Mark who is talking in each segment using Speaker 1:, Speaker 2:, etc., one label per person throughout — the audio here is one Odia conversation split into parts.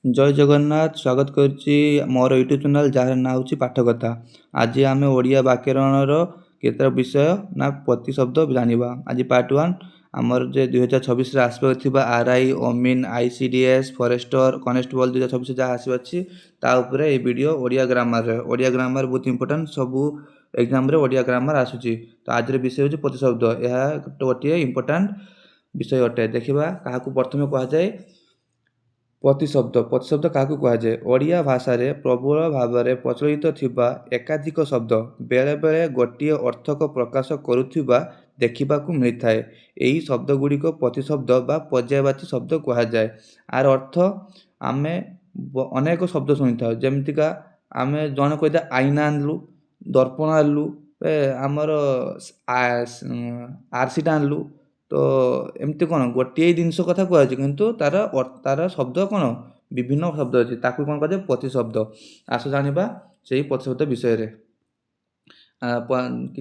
Speaker 1: ଜୟ ଜଗନ୍ନାଥ ସ୍ୱାଗତ କରୁଛି ମୋର ୟୁଟ୍ୟୁବ୍ ଚ୍ୟାନେଲ୍ ଯାହାର ନାଁ ହେଉଛି ପାଠକଥା। ଆଜି ଆମେ ଓଡ଼ିଆ ବ୍ୟାକରଣର କେତେଟା ବିଷୟ ନା ପ୍ରତିଶବ୍ଦ ଜାଣିବା। ଆଜି ପାର୍ଟ 1 ଆମର ଯେ 2026ରେ ଆସିବାକୁ ଥିବା RI, ଅମିନ୍, ICDS, ଫରେଷ୍ଟର, କନେଷ୍ଟବଲ 2026 ଯାହା ଆସିଅଛି ତା ଉପରେ এই ଭିଡ଼ିଓ ଓଡ଼ିଆ ଗ୍ରାମାରରେ। ଓଡ଼ିଆ ଗ୍ରାମାର ବହୁତ ଇମ୍ପୋର୍ଟାଣ୍ଟ, ସବୁ ଏକ୍ଜାମ୍ରେ ଓଡ଼ିଆ ଗ୍ରାମାର ଆସୁଛି। ତ ଆଜିର ବିଷୟ ହେଉଛି ପ୍ରତିଶବ୍ଦ। ଏହା ଗୋଟିଏ ଇମ୍ପୋର୍ଟାଣ୍ଟ ବିଷୟ ଅଟେ। ଦେଖିବା କାହାକୁ ପ୍ରଥମେ କୁହାଯାଏ ପ୍ରତିଶବ୍ଦ କାହାକୁ କୁହାଯାଏ? ଓଡ଼ିଆ ଭାଷାରେ ପ୍ରବଳ ଭାବରେ ପ୍ରଚଳିତ ଥିବା ଏକାଧିକ ଶବ୍ଦ ବେଳେବେଳେ ଗୋଟିଏ ଅର୍ଥକ ପ୍ରକାଶ କରୁଥିବା ଦେଖିବାକୁ ମିଳିଥାଏ। ଏହି ଶବ୍ଦଗୁଡ଼ିକ ପ୍ରତିଶବ୍ଦ ବା ପର୍ଯ୍ୟାୟବାଚୀ ଶବ୍ଦ କୁହାଯାଏ। ଆର ଅର୍ଥ ଆମେ ଅନେକ ଶବ୍ଦ ଶୁଣିଥାଉ, ଯେମିତିକା ଆମେ ଜଣେ କହିଥାଏ ଆଇନା ଆଣିଲୁ, ଦର୍ପଣ ଆଣିଲୁ, ଆମର ଆରସିଟା ଆଣିଲୁ। ତ ଏମିତି କ'ଣ ଗୋଟିଏ ଜିନିଷ କଥା କୁହାଯାଉଛି, କିନ୍ତୁ ତାର ଶବ୍ଦ କ'ଣ ବିଭିନ୍ନ ଶବ୍ଦ ଅଛି, ତାକୁ କ'ଣ କୁହାଯାଏ ପ୍ରତିଶବ୍ଦ। ଆସ ଜାଣିବା ସେଇ ପ୍ରତିଶବ୍ଦ ବିଷୟରେ।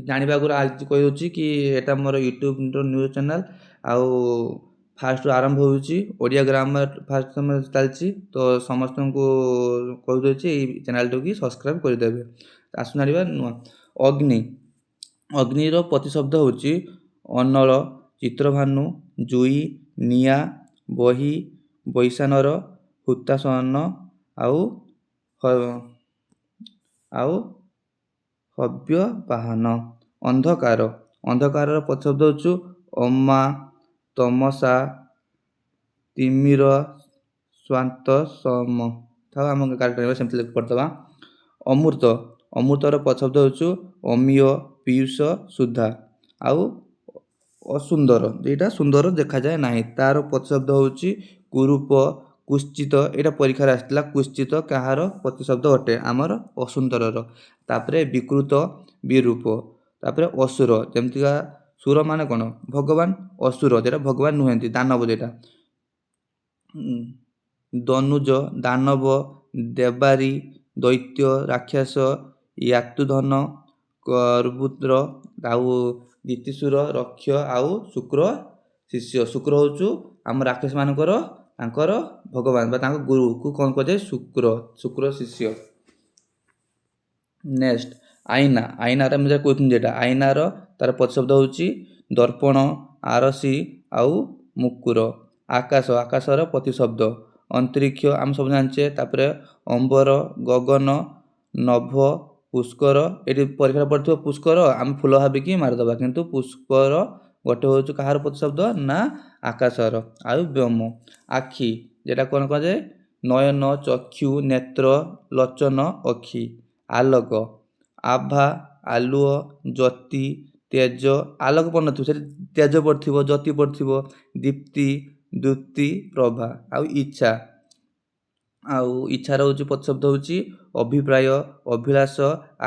Speaker 1: ଜାଣିବା ଆଗରୁ ଆଜି କହିଦେଉଛି କି ଏଇଟା ମୋର ୟୁଟ୍ୟୁବ୍ର ନ୍ୟୁଜ୍ ଚ୍ୟାନେଲ୍, ଆଉ ଫାର୍ଷ୍ଟରୁ ଆରମ୍ଭ ହେଉଛି ଓଡ଼ିଆ ଗ୍ରାମାର ଫାର୍ଷ୍ଟ ଚାଲିଛି। ତ ସମସ୍ତଙ୍କୁ କହିଦେଉଛି ଏଇ ଚ୍ୟାନେଲ୍ଟିକୁ ସବସ୍କ୍ରାଇବ୍ କରିଦେବେ। ଆସୁ ଜାଣିବା ନୂଆ ଅଗ୍ନିର ପ୍ରତିଶବ୍ଦ ହେଉଛି ଅନଳ, ଚିତ୍ରଭାନୁ, ଜୁଇ, ନିଆଁ, ବହି, ବୈଶାନର, ହୁତାଶନ ଆଉ ହବ୍ୟବାହନ। ଅନ୍ଧକାରର ପ୍ରତିଶବ୍ଦ ହେଉଛି ଅମା, ତମସା, ତିମିର, ସ୍ୱାନ୍ତ, ସମ। ଆମ ଗାଡ଼ି ସେମିତି କରିଦେବା। ଅମୃତର ପ୍ରତିଶବ୍ଦ ହେଉଛି ଅମିୟ, ପୀୟୁଷ, ସୁଧା। ଆଉ ଅସୁନ୍ଦର, ଯେଟା ସୁନ୍ଦର ଦେଖାଯାଏ ନାହିଁ, ତାର ପ୍ରତିଶବ୍ଦ ହେଉଛି କୁରୂପ, କୁଶ୍ଚିତ। ଏଇଟା ପରୀକ୍ଷାରେ ଆସିଥିଲା। କୁଶ୍ଚିତ କାହାର ପ୍ରତିଶବ୍ଦ ଅଟେ? ଆମର ଅସୁନ୍ଦରର। ତାପରେ ବିକୃତ, ବିରୂପ। ତାପରେ ଅସୁର, ଯେମିତିକା ସୁର ମାନେ କ'ଣ? ଭଗବାନ। ଅସୁର ଯେଟା ଭଗବାନ ନୁହନ୍ତି, ଦାନବ ଯେଟା। ଦନୁଜ, ଦାନବ, ଦେବାରୀ, ଦୈତ୍ୟ, ରାକ୍ଷସ, ୟାତୁଧନ, କର୍ବୁତ୍ର, ଆଉ ଦିତିସୁର, ରକ୍ଷ, ଆଉ ଶୁକ୍ର ଶିଷ୍ୟ। ଶୁକ୍ର ହେଉଛି ଆମ ରାକ୍ଷସ ମାନଙ୍କର ତାଙ୍କର ଭଗବାନ ବା ତାଙ୍କ ଗୁରୁକୁ କ'ଣ କୁହାଯାଏ? ଶୁକ୍ର ଶିଷ୍ୟ। ନେକ୍ସଟ ଆଇନାର ଆମେ ଯାହା କହୁଛନ୍ତି, ଯେଟା ଆଇନାର ତାର ପ୍ରତିଶବ୍ଦ ହେଉଛି ଦର୍ପଣ, ଆରସି, ଆଉ ମୁକୁର। ଆକାଶର ପ୍ରତିଶବ୍ଦ ଅନ୍ତରିକ୍ଷ, ଆମେ ସବୁ ଜାଣିଛେ। ତାପରେ ଅମ୍ବର, ଗଗନ, ନଭ, ପୁଷ୍କର। ଏଠି ପରୀକ୍ଷାରେ ପଡ଼ିଥିବ ପୁଷ୍କର, ଆମେ ଫୁଲ ଭାବିକି ମାରିଦେବା, କିନ୍ତୁ ପୁଷ୍କର ଗୋଟେ ହେଉଛି କାହାର ପ୍ରତିଶବ୍ଦ? ନା ଆକାଶର। ଆଉ ବ୍ଯୋମ, ଆଖି, ଯେଟା କ'ଣ କୁହାଯାଏ? ନୟନ, ଚକ୍ଷୁ, ନେତ୍ର, ଲୋଚନ, ଅକ୍ଷି। ଆଲୋକ, ଆଭା, ଆଲୁଅ, ଜ୍ୟୋତି, ତେଜ। ଆଲୋକ ପଡ଼ିନଥିବ, ସେଠି ତେଜ ପଡ଼ିଥିବ, ଜ୍ୟୋତି ପଡ଼ିଥିବ। ଦୀପ୍ତି, ଦ୍ୟୁତି, ପ୍ରଭା। ଆଉ ଇଚ୍ଛାର ହେଉଛି ପ୍ରତିଶବ୍ଦ ହେଉଛି ଅଭିପ୍ରାୟ, ଅଭିଳାଷ,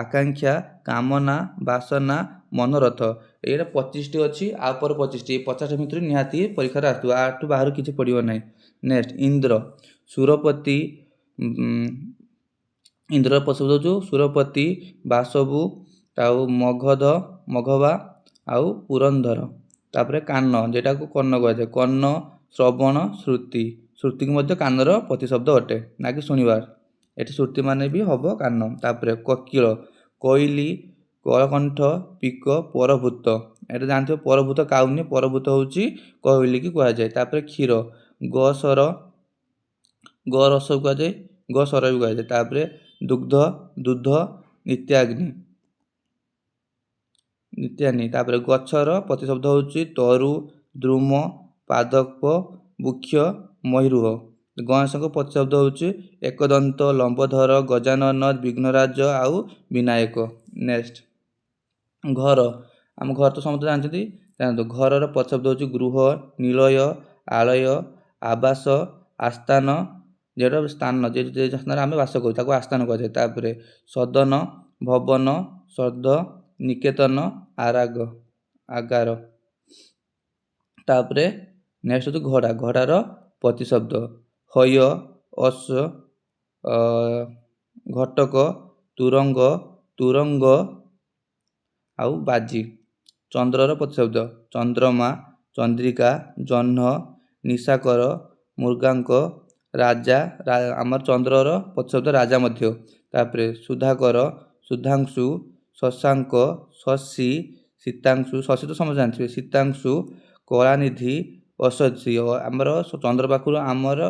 Speaker 1: ଆକାଂକ୍ଷା, କାମନା, ବାସନା, ମନୋରଥ। ଏଇଟା 25ଟି ଅଛି, ଆଉ ପରେ 25ଟି। 50ଟି ଭିତରୁ ନିହାତି ପରୀକ୍ଷାରେ ଆସୁଥିବ, ଆଠୁ ବାହାରୁ କିଛି ପଡ଼ିବ ନାହିଁ। ନେକ୍ସଟ ଇନ୍ଦ୍ର, ସୁରପତି। ଇନ୍ଦ୍ରର ପ୍ରତିଶବ୍ଦ ହେଉଛି ସୁରପତି, ବାସବୁ, ଆଉ ମଘବା, ଆଉ ପୁରନ୍ଦର। ତାପରେ କାନ, ଯେଟାକୁ କର୍ଣ୍ଣ କୁହାଯାଏ। କର୍ଣ୍ଣ, ଶ୍ରବଣ, ଶ୍ରୁତି। ଶ୍ରୁତିକୁ ମଧ୍ୟ କାନର ପ୍ରତିଶବ୍ଦ ଅଟେ, ନା କି ଶୁଣିବାର। ଏଠି ଶ୍ରୁତି ମାନେ ବି ହବ କାନ। ତାପରେ କୋକିଳ, କୋଇଲି, କଳକଣ୍ଠ, ପିକ, ପରଭୂତ। ଏଟା ଜାଣିଥିବ, ପରଭୂତ କାଉନି, ପରଭୂତ ହେଉଛି କୋଇଲି କି କୁହାଯାଏ। ତାପରେ କ୍ଷୀର, ଗୋସର କୁହାଯାଏ, ଗୋସର ବି କୁହାଯାଏ। ତାପରେ ଦୁଗ୍ଧ, ଦୁଧ, ନିତ୍ୟାଗ୍ନି। ତାପରେ ଗଛର ପ୍ରତିଶବ୍ଦ ହେଉଛି ତରୁ, ଦ୍ରୁମ, ପାଦପ, ବୃକ୍ଷ, ମୟୂରୁହ। ଗଣେଶଙ୍କ ପ୍ରତିଶବ୍ଦ ହେଉଛି ଏକଦନ୍ତ, ଲମ୍ବୋଦର, ଗଜାନନ, ବିଘ୍ନରାଜ, ଆଉ ବିନାୟକ। ନେକ୍ସଟ ଘର, ଆମ ଘର ତ ସମସ୍ତେ ଜାଣିଛନ୍ତି। ଘରର ପ୍ରତିଶବ୍ଦ ହେଉଛି ଗୃହ, ନିଳୟ, ଆଳୟ, ଆବାସ, ଆସ୍ଥାନ। ଯେଟା ସ୍ଥାନ, ଯେ ସ୍ଥାନରେ ଆମେ ବାସ କରୁ ତାକୁ ଆସ୍ଥାନ କୁହାଯାଏ। ତାପରେ ସଦନ, ଭବନ, ଶ୍ରଦ୍ଧ, ନିକେତନ, ଆଗାର। ତାପରେ ନେକ୍ସଟ ହେଉଛି ଘୋଡ଼ା। ଘୋଡ଼ାର ପ୍ରତିଶବ୍ଦ ହୟ, ଅଶ୍ଵ, ଘଟକ, ତୁରଙ୍ଗ, ଆଉ ବାଜି। ଚନ୍ଦ୍ରର ପ୍ରତିଶବ୍ଦ ଚନ୍ଦ୍ରମା, ଚନ୍ଦ୍ରିକା, ଜହ୍ନ, ନିଶାକର, ମୃଗାଙ୍କ, ରାଜା ଆମର ଚନ୍ଦ୍ରର ପ୍ରତିଶବ୍ଦ ରାଜା ମଧ୍ୟ। ତାପରେ ସୁଧାକର, ସୁଧାଂଶୁ, ଶଶାଙ୍କ, ଶଶୀ, ଶୀତାଂଶୁ, ଶଶୀ ତ ସମସ୍ତେ ଜାଣିଥିବେ, ଶୀତାଂଶୁ, କଳାନିଧି, ଔଷଧୀୟ। ଆମର ଚନ୍ଦ୍ର ପାଖରୁ ଆମର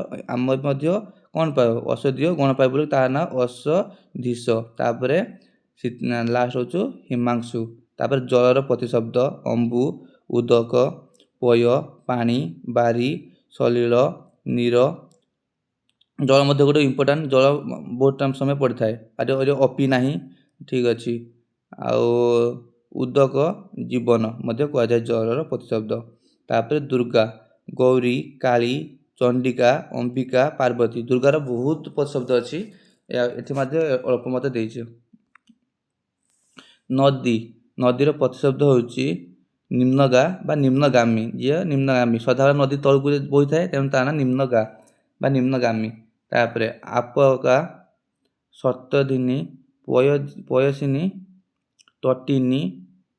Speaker 1: ମଧ୍ୟ କ'ଣ ପାଇବ? ଔଷଧୀୟ ଗୁଣ ପାଇବ ବୋଲି ତା ନାଁ ଔଷଧୀଶ। ତାପରେ ଲାଷ୍ଟ ହେଉଛି ହିମାଂଶୁ। ତାପରେ ଜଳର ପ୍ରତିଶବ୍ଦ ଅମ୍ବୁ, ଉଦକ, ପୟ, ପାଣି, ବାରି, ସଲିଳ, ନୀର। ଜଳ ମଧ୍ୟ ଗୋଟେ ଇମ୍ପୋର୍ଟାଣ୍ଟ, ଜଳ ବହୁତ ସମୟ ପଡ଼ିଥାଏ। ଆରେ ଅପି ନାହିଁ, ଠିକ୍ ଅଛି। ଆଉ ଉଦକ ଜୀବନ ମଧ୍ୟ କୁହାଯାଏ ଜଳର ପ୍ରତିଶବ୍ଦ। ତାପରେ ଦୁର୍ଗା, ଗୌରୀ, କାଳୀ, ଚଣ୍ଡିକା, ଅମ୍ବିକା, ପାର୍ବତୀ। ଦୁର୍ଗାର ବହୁତ ପ୍ରତିଶବ୍ଦ ଅଛି, ଏଠି ମଧ୍ୟ ଅଳ୍ପ ମତ ଦେଇଛି। ନଦୀ, ନଦୀର ପ୍ରତିଶବ୍ଦ ହେଉଛି ନିମ୍ନଗା ବା ନିମ୍ନଗାମୀ। ଯିଏ ନିମ୍ନଗାମୀ, ସଦାବେଳେ ନଦୀ ତଳକୁ ବୋହିଥାଏ, ତେଣୁ ତା ନାଁ ନିମ୍ନଗା ବା ନିମ୍ନଗାମୀ। ତାପରେ ଆପକା, ସପ୍ତଧିନୀ, ପୟସିନୀ, ତଟିନୀ,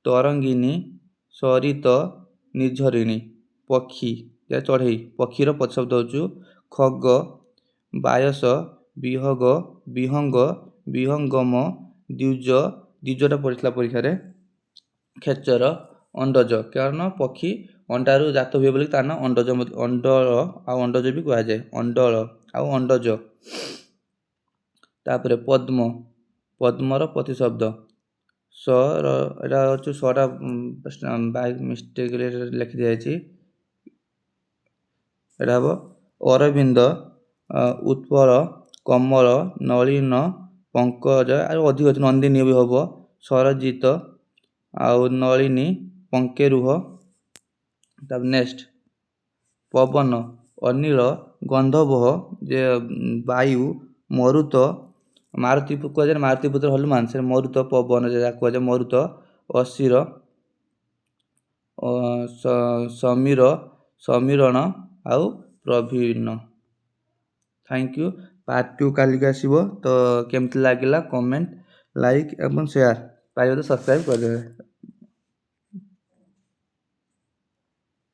Speaker 1: ତରଙ୍ଗିନୀ, ସରିତ, ନିର୍ଝରିଣୀ। ପକ୍ଷୀ, ଚଢ଼େଇ, ପକ୍ଷୀର ପ୍ରତିଶବ୍ଦ ହେଉଛି ଖଗ, ବାୟସ, ବିହଗ, ବିହଙ୍ଗ, ବିହଙ୍ଗମ, ଦ୍ୱିଜ, ଦ୍ୱିଜଟା ପଡ଼ିଥିଲା ପରୀକ୍ଷାରେ, ଖେଚର, ଅଣ୍ଡଜ। କାରଣ ପକ୍ଷୀ ଅଣ୍ଡାରୁ ଜାତ ହୁଏ ବୋଲି ତା ନାଁ ଅଣ୍ଡଜ, ଅଣ୍ଡଳ ଆଉ ଅଣ୍ଡଜ ବି କୁହାଯାଏ। ଅଣ୍ଡଳ ଆଉ ଅଣ୍ଡଜ। ତାପରେ ପଦ୍ମ, ପଦ୍ମର ପ୍ରତିଶବ୍ଦ ଏଟା ହେଉଛି ଶଟା ବାଇ ମିଷ୍ଟେକରେ ଲେଖି ଦିଆଯାଇଛି, ଏଟା ହେବ ଅରବିନ୍ଦ, ଉତ୍ପଳ, କମଳ, ନଳିନ, ପଙ୍କଜ, ଆଉ ଅଧିକ ଅଛି, ନନ୍ଦିନୀ ବି ହେବ, ସରଜିତ ଆଉ ନଳିନୀ, ପଙ୍କେରୁହ। ତାପରେ ନେକ୍ସଟ ପବନ, ଅନିଳ, ଗନ୍ଧବହ, ଯେ ବାୟୁ, ମରୁତ, ମାରୁତି କୁହାଯାଏ, ମାରୁତି ପୁତ୍ର ହନୁମାନ, ସେ ମରୁତ, ପବନ ଯାହା କୁହାଯାଏ ମରୁତ, ଅସିର, ସମୀର, ସମୀରଣ ଆଉ ପ୍ରବୀଣ। Thank you. ପାର୍ଟ 2 କାଲିକି ଆସିବ। ତ କେମିତି ଲାଗିଲା କମେଣ୍ଟ, ଲାଇକ୍ ଏବଂ ସେୟାର, ପାଇବେ ତ ସବସ୍କ୍ରାଇବ୍ କରିଦେବେ।